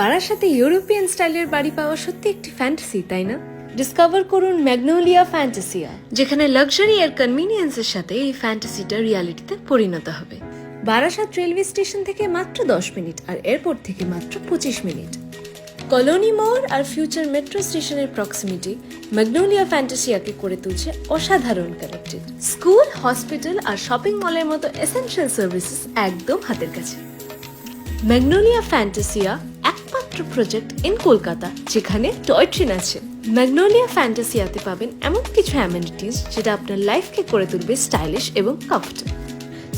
বারাসাতে ইউরোপিয়ান স্টাইলের বাড়ি পাওয়া সত্যি একটি ফ্যান্টাসি, তাই না? ডিসকভার করুন ম্যাগনোলিয়া ফ্যান্টাসিয়া, যেখানে লাক্সারি আর কনভিনিয়েন্সের সাথে এই ফ্যান্টাসিটা রিয়ালিটিতে পরিণত হবে। বারাসাত রেলওয়ে স্টেশন থেকে মাত্র 10 মিনিট আর এয়ারপোর্ট থেকে মাত্র 25 মিনিট। কলোনি মোড় আর ফিউচার মেট্রো স্টেশনের প্রক্সিমিটি ম্যাগনোলিয়া ফ্যান্টাসিয়াকে করে তুলছে অসাধারণ কানেক্টেড। স্কুল, হসপিটাল আর শপিং মলের মতো এসেনশিয়াল সার্ভিসেস একদম হাতের কাছে। ম্যাগনোলিয়া ফ্যান্টাসিয়া একমাত্র প্রজেক্ট ইন কলকাতা যেখানে টয় ট্রেন আছে। ম্যাগনোলিয়া ফ্যান্টাসিয়াতে পাবেন এমন কিছু অ্যামেনিটিস যেটা আপনার লাইফকে করে তুলবে স্টাইলিশ এবং কমফোর্টেবল।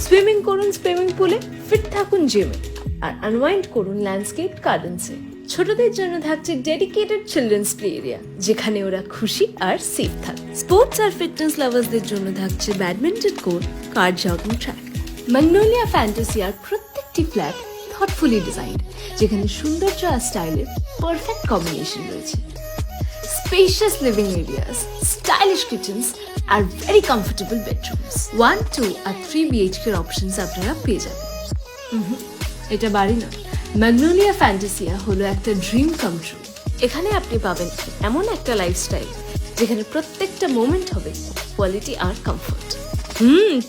সুইমিং করুন সুইমিং পুলে, ফিট থাকুন জিমে, আর আনওয়াইন্ড করুন ল্যান্ডস্কেপ গার্ডেন্সে। ছোটদের জন্য থাকছে ডেডিকেটেড চিলড্রেন্স প্লে এরিয়া, যেখানে ওরা খুশি আর সেফ থাকে। স্পোর্টস আর ফিটনেস লাভার্সদের জন্য থাকছে ব্যাডমিন্টন কোর্ট, কার জগিং ট্র্যাক। ম্যাগনোলিয়া ফ্যান্টাসিয়ার প্রত্যেকটি ফ্ল্যাট থটফুলি ডিজাইন্ড, যেখানে সৌন্দর্য আর স্টাইলের পারফেক্ট কম্বিনেশন রয়েছে। Spacious living areas, stylish kitchens আর ভেরি কমফোর্টেবল বেডরুমস। 1, 2 আর 3 BHK এর অপশনস আপনারা পেয়ে যাবেন। এটা বাড়ি না, ম্যাগনোলিয়া ফ্যান্টাসিয়া হলো একটা ড্রিম কাম ট্রু। এখানে আপনি পাবেন এমন একটা লাইফস্টাইল যেখানে প্রত্যেকটা মোমেন্ট হবে কোয়ালিটি আর কমফোর্ট।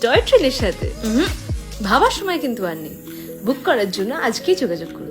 টয় ট্রেনের সাথে ভাবার সময় কিন্তু আর নেই। বুক করার জন্য আজকেই যোগাযোগ করুন।